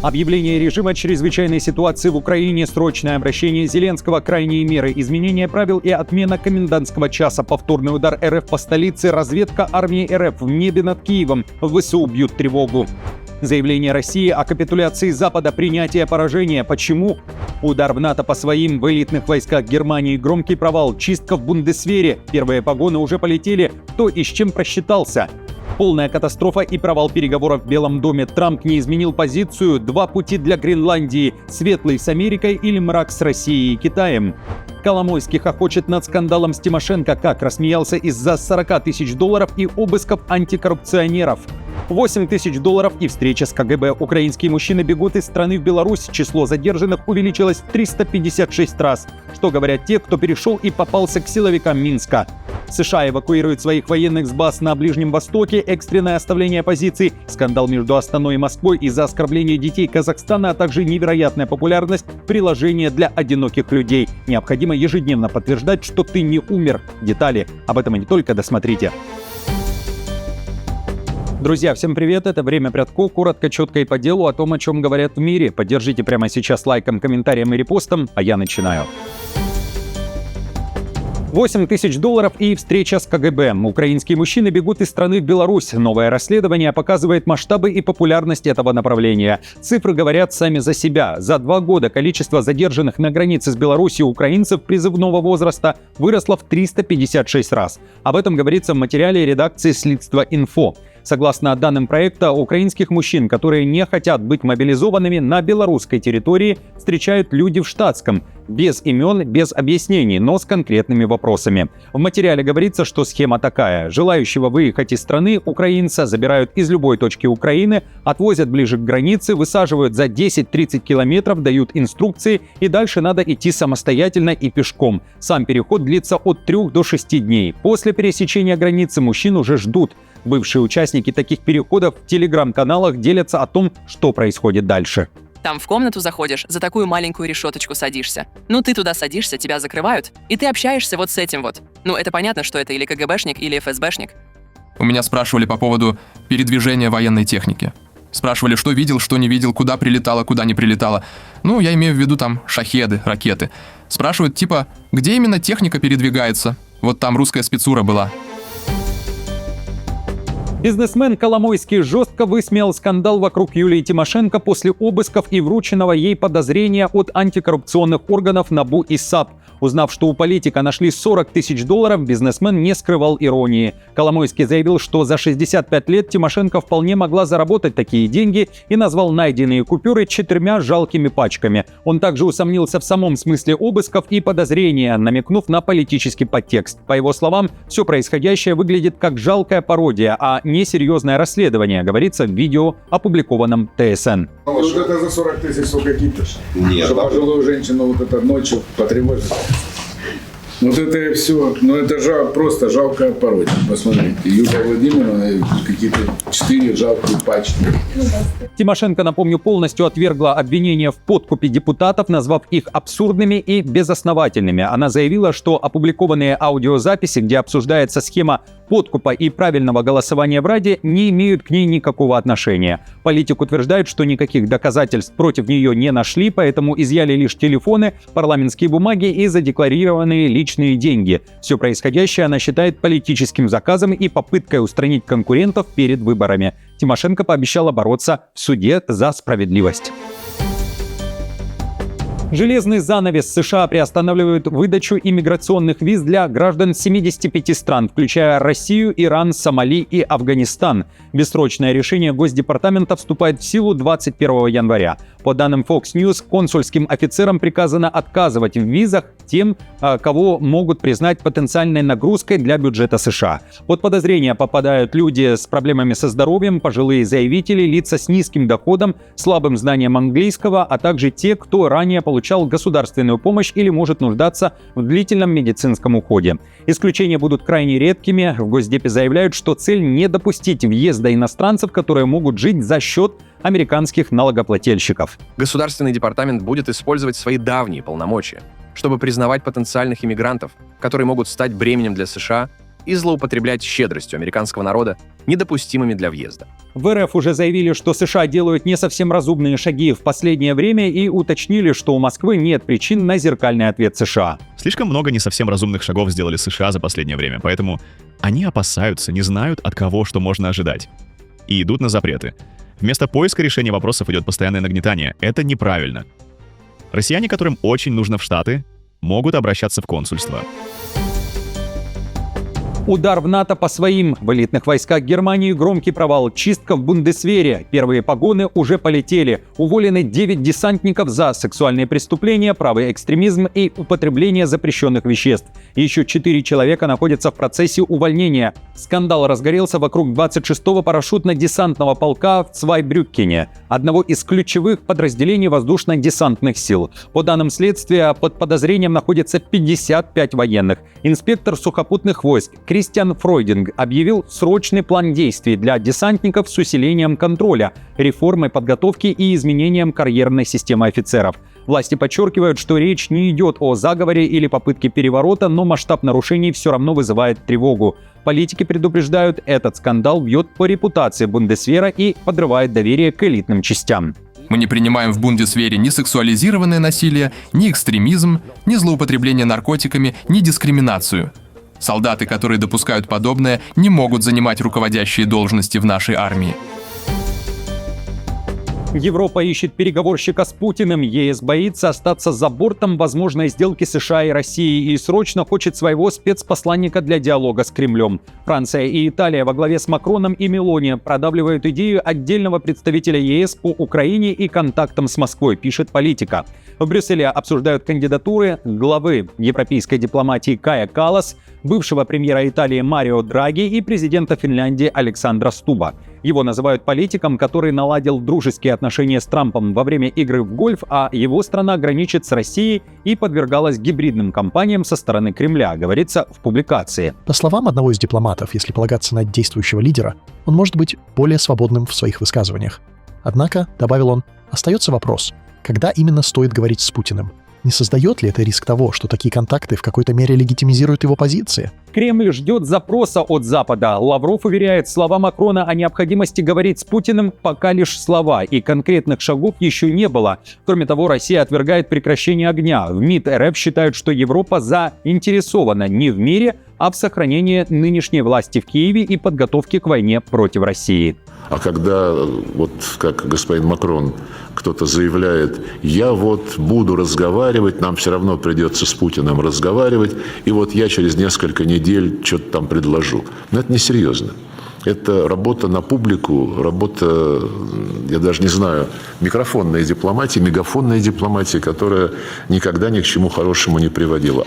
Объявление режима чрезвычайной ситуации в Украине, срочное обращение Зеленского, крайние меры, изменение правил и отмена комендантского часа, повторный удар РФ по столице, разведка армии РФ в небе над Киевом, ВСУ бьют тревогу. Заявление России о капитуляции Запада, принятие поражения. Почему? Удар в НАТО по своим, в элитных войсках Германии, громкий провал, чистка в Бундесвере. Первые погоны уже полетели. Кто и с чем просчитался? Полная катастрофа и провал переговоров в Белом доме. Трамп не изменил позицию. Два пути для Гренландии. Светлый с Америкой или мрак с Россией и Китаем. Коломойский хохочет над скандалом с Тимошенко. Как рассмеялся из-за $40 тысяч и обысков антикоррупционеров. $8 тысяч и встреча с КГБ. Украинские мужчины бегут из страны в Беларусь. Число задержанных увеличилось в 356 раз. Что говорят те, кто перешел и попался к силовикам Минска. США эвакуируют своих военных с баз на Ближнем Востоке. Экстренное оставление позиций. Скандал между Астаной и Москвой из-за оскорбления детей Казахстана, а также невероятная популярность приложения для одиноких людей. Необходимо ежедневно подтверждать, что ты не умер. Детали об этом и не только, досмотрите. Друзья, всем привет, это «Время Прядко», коротко, четко и по делу о том, о чем говорят в мире. Поддержите прямо сейчас лайком, комментарием и репостом, а я начинаю. $8 тысяч и встреча с КГБ. Украинские мужчины бегут из страны в Беларусь. Новое расследование показывает масштабы и популярность этого направления. Цифры говорят сами за себя. За 2 года количество задержанных на границе с Беларусью украинцев призывного возраста выросло в 356 раз. Об этом говорится в материале редакции «Следство.Инфо». Согласно данным проекта, украинских мужчин, которые не хотят быть мобилизованными на белорусской территории, встречают люди в штатском, без имен, без объяснений, но с конкретными вопросами. В материале говорится, что схема такая. Желающего выехать из страны украинца забирают из любой точки Украины, отвозят ближе к границе, высаживают за 10-30 километров, дают инструкции, и дальше надо идти самостоятельно и пешком. Сам переход длится от 3 до 6 дней. После пересечения границы мужчин уже ждут. Бывшие участники таких переходов в телеграм-каналах делятся о том, что происходит дальше. Там в комнату заходишь, за такую маленькую решеточку садишься. Ну ты туда садишься, тебя закрывают, и ты общаешься вот с этим вот. Ну это понятно, что это или КГБшник, или ФСБшник. У меня спрашивали по поводу передвижения военной техники. Спрашивали, что видел, что не видел, куда прилетало, куда не прилетало. Ну, я имею в виду там шахеды, ракеты. Спрашивают типа, где именно техника передвигается? Вот там русская спецура была. Бизнесмен Коломойский жестко высмеял скандал вокруг Юлии Тимошенко после обысков и врученного ей подозрения от антикоррупционных органов НАБУ и САП. Узнав, что у политика нашли $40 тысяч, бизнесмен не скрывал иронии. Коломойский заявил, что за 65 лет Тимошенко вполне могла заработать такие деньги и назвал найденные купюры 4 жалкими пачками. Он также усомнился в самом смысле обысков и подозрения, намекнув на политический подтекст. По его словам, все происходящее выглядит как жалкая пародия, а не серьезное расследование, говорится в видео, опубликованном ТСН. Вот это за 40 тысяч сколько кипиш? Нет. Что пожилую женщину вот это ночью потревожит. Вот это и все. Ну это просто жалкая пародия. Посмотрите, Юлия Владимировна, какие-то 4 жалкие пачки. Тимошенко, напомню, полностью отвергла обвинения в подкупе депутатов, назвав их абсурдными и безосновательными. Она заявила, что опубликованные аудиозаписи, где обсуждается схема подкупа и правильного голосования в Раде, не имеют к ней никакого отношения. Политик утверждает, что никаких доказательств против нее не нашли, поэтому изъяли лишь телефоны, парламентские бумаги и задекларированные личные деньги. Все происходящее она считает политическим заказом и попыткой устранить конкурентов перед выборами. Тимошенко пообещала бороться в суде за справедливость. Железный занавес. США приостанавливают выдачу иммиграционных виз для граждан 75 стран, включая Россию, Иран, Сомали и Афганистан. Бессрочное решение Госдепартамента вступает в силу 21 января. По данным Fox News, консульским офицерам приказано отказывать в визах тем, кого могут признать потенциальной нагрузкой для бюджета США. Под подозрение попадают люди с проблемами со здоровьем, пожилые заявители, лица с низким доходом, слабым знанием английского, а также те, кто ранее получал государственную помощь или может нуждаться в длительном медицинском уходе. Исключения будут крайне редкими. В Госдепе заявляют, что цель не допустить въезда иностранцев, которые могут жить за счет американских налогоплательщиков. Государственный департамент будет использовать свои давние полномочия, чтобы признавать потенциальных иммигрантов, которые могут стать бременем для США, и злоупотреблять щедростью американского народа, недопустимыми для въезда. В РФ уже заявили, что США делают не совсем разумные шаги в последнее время и уточнили, что у Москвы нет причин на зеркальный ответ США. Слишком много не совсем разумных шагов сделали США за последнее время, поэтому они опасаются, не знают, от кого что можно ожидать. И идут на запреты. Вместо поиска решения вопросов идет постоянное нагнетание. Это неправильно. Россияне, которым очень нужно в Штаты, могут обращаться в консульство. Удар в НАТО по своим. В элитных войсках Германии громкий провал. Чистка в Бундесвере. Первые погоны уже полетели. Уволены 9 десантников за сексуальные преступления, правый экстремизм и употребление запрещенных веществ. Еще 4 человека находятся в процессе увольнения. Скандал разгорелся вокруг 26-го парашютно-десантного полка в Цвайбрюккене, одного из ключевых подразделений воздушно-десантных сил. По данным следствия, под подозрением находится 55 военных. Инспектор сухопутных войск Кристиан Фройдинг объявил срочный план действий для десантников с усилением контроля, реформой подготовки и изменением карьерной системы офицеров. Власти подчеркивают, что речь не идет о заговоре или попытке переворота, но масштаб нарушений все равно вызывает тревогу. Политики предупреждают, этот скандал бьет по репутации Бундесвера и подрывает доверие к элитным частям. Мы не принимаем в Бундесвере ни сексуализированное насилие, ни экстремизм, ни злоупотребление наркотиками, ни дискриминацию. Солдаты, которые допускают подобное, не могут занимать руководящие должности в нашей армии. Европа ищет переговорщика с Путиным. ЕС боится остаться за бортом возможной сделки США и России и срочно хочет своего спецпосланника для диалога с Кремлем. Франция и Италия во главе с Макроном и Мелони продавливают идею отдельного представителя ЕС по Украине и контактам с Москвой, пишет Политика. В Брюсселе обсуждают кандидатуры главы европейской дипломатии Кая Каллас, бывшего премьера Италии Марио Драги и президента Финляндии Александра Стуба. Его называют политиком, который наладил дружеские отношения с Трампом во время игры в гольф, а его страна граничит с Россией и подвергалась гибридным кампаниям со стороны Кремля, говорится в публикации. По словам одного из дипломатов, если полагаться на действующего лидера, он может быть более свободным в своих высказываниях. Однако, добавил он, остается вопрос, когда именно стоит говорить с Путиным? Не создает ли это риск того, что такие контакты в какой-то мере легитимизируют его позиции? Кремль ждет запроса от Запада. Лавров уверяет, слова Макрона о необходимости говорить с Путиным пока лишь слова, и конкретных шагов еще не было. Кроме того, Россия отвергает прекращение огня. В МИД РФ считают, что Европа заинтересована не в мире, а в сохранении нынешней власти в Киеве и подготовке к войне против России. А когда, вот как господин Макрон, кто-то заявляет, я вот буду разговаривать, нам все равно придется с Путиным разговаривать, и вот я через несколько недель что-то там предложу. Но это несерьезно. Это работа на публику, работа, я даже не знаю, микрофонная дипломатия, мегафонная дипломатия, которая никогда ни к чему хорошему не приводила.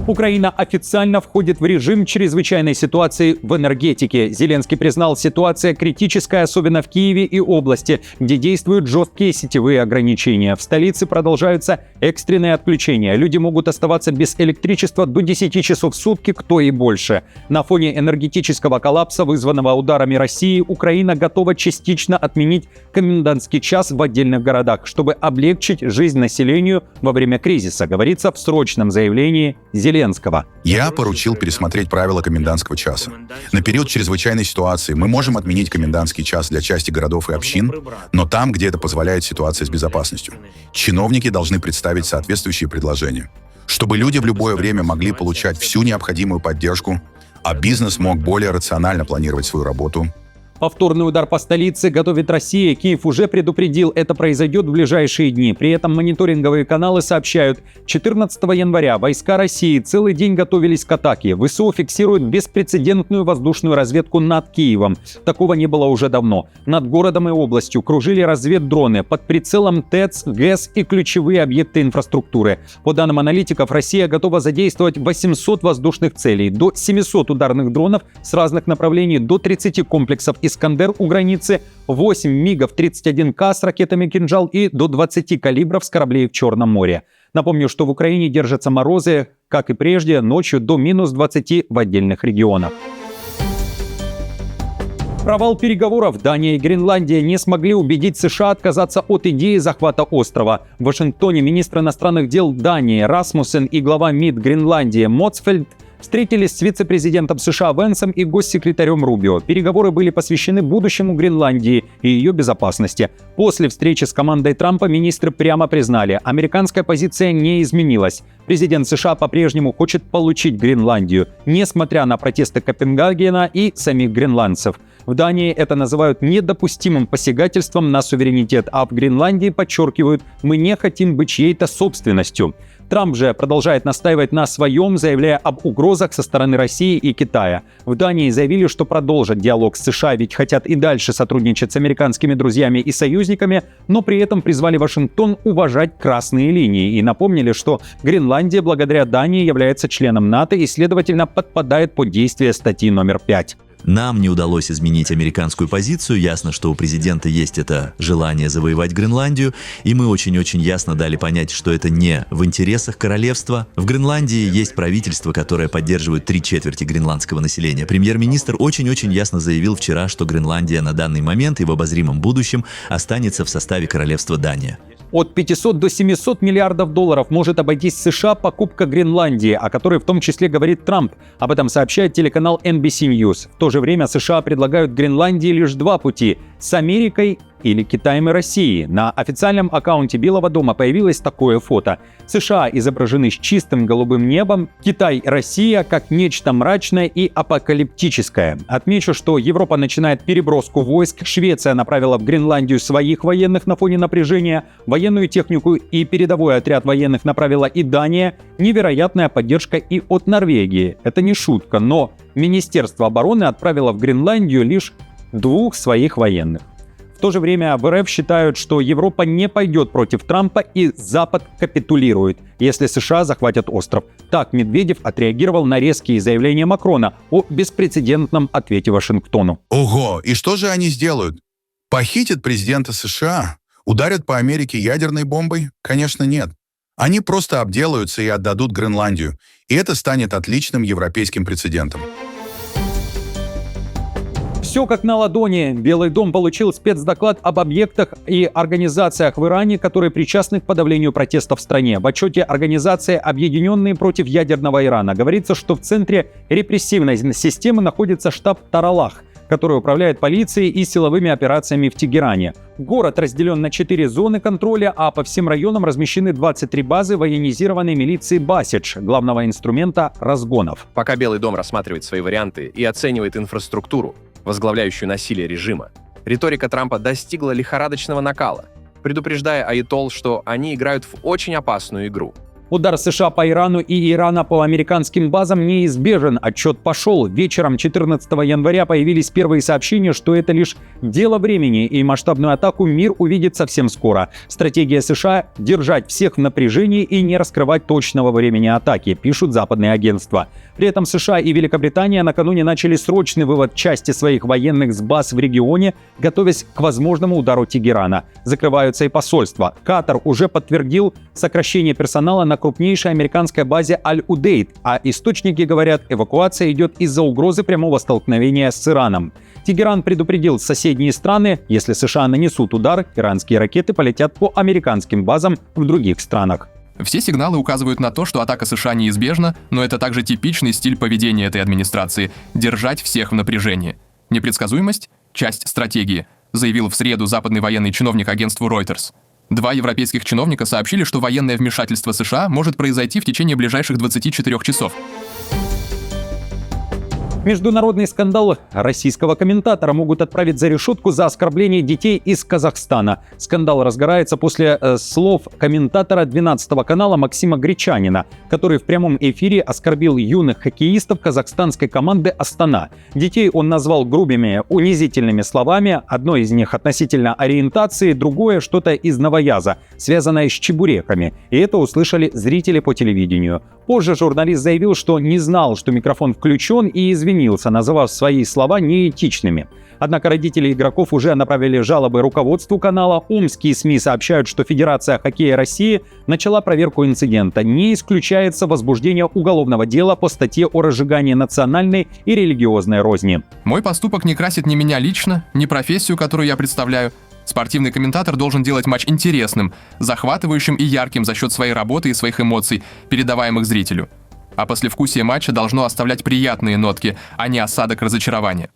Украина официально входит в режим чрезвычайной ситуации в энергетике. Зеленский признал, ситуация критическая, особенно в Киеве и области, где действуют жесткие сетевые ограничения. В столице продолжаются экстренные отключения. Люди могут оставаться без электричества до 10 часов в сутки, кто и больше. На фоне энергетического коллапса, вызванного ударами России, Украина готова частично отменить комендантский час в отдельных городах, чтобы облегчить жизнь населению во время кризиса, говорится в срочном заявлении Зеленского. Я поручил пересмотреть правила комендантского часа. На период чрезвычайной ситуации мы можем отменить комендантский час для части городов и общин, но там, где это позволяет ситуация с безопасностью. Чиновники должны представить соответствующие предложения, чтобы люди в любое время могли получать всю необходимую поддержку, а бизнес мог более рационально планировать свою работу. Повторный удар по столице готовит Россия. Киев уже предупредил, это произойдет в ближайшие дни. При этом мониторинговые каналы сообщают, 14 января войска России целый день готовились к атаке. ВСУ фиксируют беспрецедентную воздушную разведку над Киевом. Такого не было уже давно. Над городом и областью кружили разведдроны под прицелом ТЭЦ, ГЭС и ключевые объекты инфраструктуры. По данным аналитиков, Россия готова задействовать 800 воздушных целей, до 700 ударных дронов с разных направлений, до 30 комплексов «Искандер» у границы, 8 МиГов 31К с ракетами «Кинжал» и до 20 калибров с кораблей в Черном море. Напомню, что в Украине держатся морозы, как и прежде, ночью до минус 20 в отдельных регионах. Провал переговоров. Дания и Гренландия не смогли убедить США отказаться от идеи захвата острова. В Вашингтоне министр иностранных дел Дании Расмуссен и глава МИД Гренландии Моцфельд встретились с вице-президентом США Венсом и госсекретарем Рубио. Переговоры были посвящены будущему Гренландии и ее безопасности. После встречи с командой Трампа министры прямо признали, американская позиция не изменилась. Президент США по-прежнему хочет получить Гренландию, несмотря на протесты Копенгагена и самих гренландцев. В Дании это называют недопустимым посягательством на суверенитет, а в Гренландии подчеркивают, мы не хотим быть чьей-то собственностью. Трамп же продолжает настаивать на своем, заявляя об угрозах со стороны России и Китая. В Дании заявили, что продолжат диалог с США, ведь хотят и дальше сотрудничать с американскими друзьями и союзниками, но при этом призвали Вашингтон уважать красные линии и напомнили, что Гренландия благодаря Дании является членом НАТО и, следовательно, подпадает под действие статьи номер 5. Нам не удалось изменить американскую позицию. Ясно, что у президента есть это желание завоевать Гренландию, и мы очень-очень ясно дали понять, что это не в интересах королевства. В Гренландии есть правительство, которое поддерживает 3/4 гренландского населения. Премьер-министр очень-очень ясно заявил вчера, что Гренландия на данный момент и в обозримом будущем останется в составе королевства Дания. От 500 до 700 миллиардов долларов может обойтись США покупка Гренландии, о которой в том числе говорит Трамп. Об этом сообщает телеканал NBC News. В то же время США предлагают Гренландии лишь два пути – с Америкой или Китаем и Россией. На официальном аккаунте Белого дома появилось такое фото. США изображены с чистым голубым небом, Китай и Россия как нечто мрачное и апокалиптическое. Отмечу, что Европа начинает переброску войск, Швеция направила в Гренландию своих военных на фоне напряжения, военную технику и передовой отряд военных направила и Дания, невероятная поддержка и от Норвегии. Это не шутка, но Министерство обороны отправило в Гренландию лишь 2 своих военных. В то же время в РФ считают, что Европа не пойдет против Трампа и Запад капитулирует, если США захватят остров. Так Медведев отреагировал на резкие заявления Макрона о беспрецедентном ответе Вашингтону. Ого, и что же они сделают? Похитят президента США? Ударят по Америке ядерной бомбой? Конечно, нет. Они просто обделаются и отдадут Гренландию. И это станет отличным европейским прецедентом. Все как на ладони. Белый дом получил спецдоклад об объектах и организациях в Иране, которые причастны к подавлению протестов в стране. В отчете организации «Объединенные против ядерного Ирана» говорится, что в центре репрессивной системы находится штаб Таралах, который управляет полицией и силовыми операциями в Тегеране. Город разделен на 4 зоны контроля, а по всем районам размещены 23 базы военизированной милиции «Басидж», главного инструмента разгонов. Пока Белый дом рассматривает свои варианты и оценивает инфраструктуру, возглавляющую насилие режима, риторика Трампа достигла лихорадочного накала, предупреждая аятолл, что они играют в очень опасную игру. Удар США по Ирану и Ирана по американским базам неизбежен. Отчет пошел. Вечером 14 января появились первые сообщения, что это лишь дело времени, и масштабную атаку мир увидит совсем скоро. Стратегия США – держать всех в напряжении и не раскрывать точного времени атаки, пишут западные агентства. При этом США и Великобритания накануне начали срочный вывод части своих военных с баз в регионе, готовясь к возможному удару Тегерана. Закрываются и посольства. Катар уже подтвердил сокращение персонала на крупнейшей американской базе Аль-Удейд, а источники говорят, эвакуация идет из-за угрозы прямого столкновения с Ираном. Тегеран предупредил соседние страны, если США нанесут удар, иранские ракеты полетят по американским базам в других странах. Все сигналы указывают на то, что атака США неизбежна, но это также типичный стиль поведения этой администрации – держать всех в напряжении. Непредсказуемость – часть стратегии, заявил в среду западный военный чиновник агентству Reuters. 2 европейских чиновника сообщили, что военное вмешательство США может произойти в течение ближайших 24 часов. Международный скандал. Российского комментатора могут отправить за решетку за оскорбление детей из Казахстана. Скандал разгорается после слов комментатора 12-го канала Максима Гречанина, который в прямом эфире оскорбил юных хоккеистов казахстанской команды «Астана». Детей он назвал грубыми, унизительными словами, одно из них относительно ориентации, другое что-то из новояза, связанное с чебуреками. И это услышали зрители по телевидению. Позже журналист заявил, что не знал, что микрофон включен, и извинился, назвав свои слова неэтичными. Однако родители игроков уже направили жалобы руководству канала. Омские СМИ сообщают, что Федерация хоккея России начала проверку инцидента. Не исключается возбуждение уголовного дела по статье о разжигании национальной и религиозной розни. Мой поступок не красит ни меня лично, ни профессию, которую я представляю. Спортивный комментатор должен делать матч интересным, захватывающим и ярким за счет своей работы и своих эмоций, передаваемых зрителю. а послевкусие матча должно оставлять приятные нотки, а не осадок разочарования.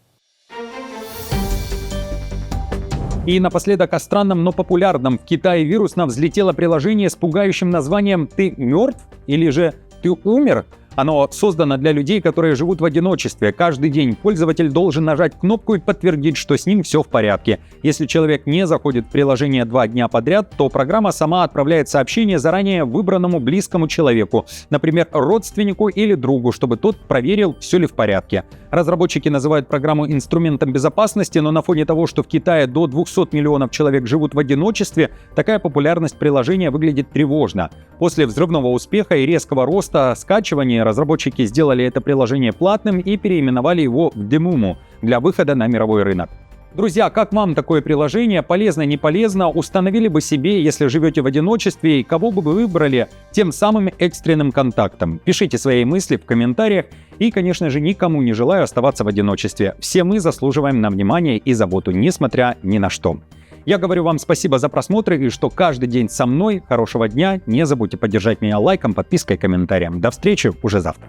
И напоследок о странном, но популярном. В Китае вирусно взлетело приложение с пугающим названием «Ты мертв?» или же «Ты умер?». Оно создано для людей, которые живут в одиночестве. Каждый день пользователь должен нажать кнопку и подтвердить, что с ним все в порядке. Если человек не заходит в приложение 2 дня подряд, то программа сама отправляет сообщение заранее выбранному близкому человеку, например, родственнику или другу, чтобы тот проверил, все ли в порядке. Разработчики называют программу инструментом безопасности, но на фоне того, что в Китае до 200 миллионов человек живут в одиночестве, такая популярность приложения выглядит тревожно. После взрывного успеха и резкого роста скачивания разработчики сделали это приложение платным и переименовали его в Демуму для выхода на мировой рынок. Друзья, как вам такое приложение? Полезно, не полезно? Установили бы себе, если живете в одиночестве, и кого бы вы выбрали тем самым экстренным контактом? Пишите свои мысли в комментариях. И, конечно же, никому не желаю оставаться в одиночестве. Все мы заслуживаем на внимание и заботу, несмотря ни на что. Я говорю вам спасибо за просмотр и что каждый день со мной. Хорошего дня. Не забудьте поддержать меня лайком, подпиской, комментарием. До встречи уже завтра.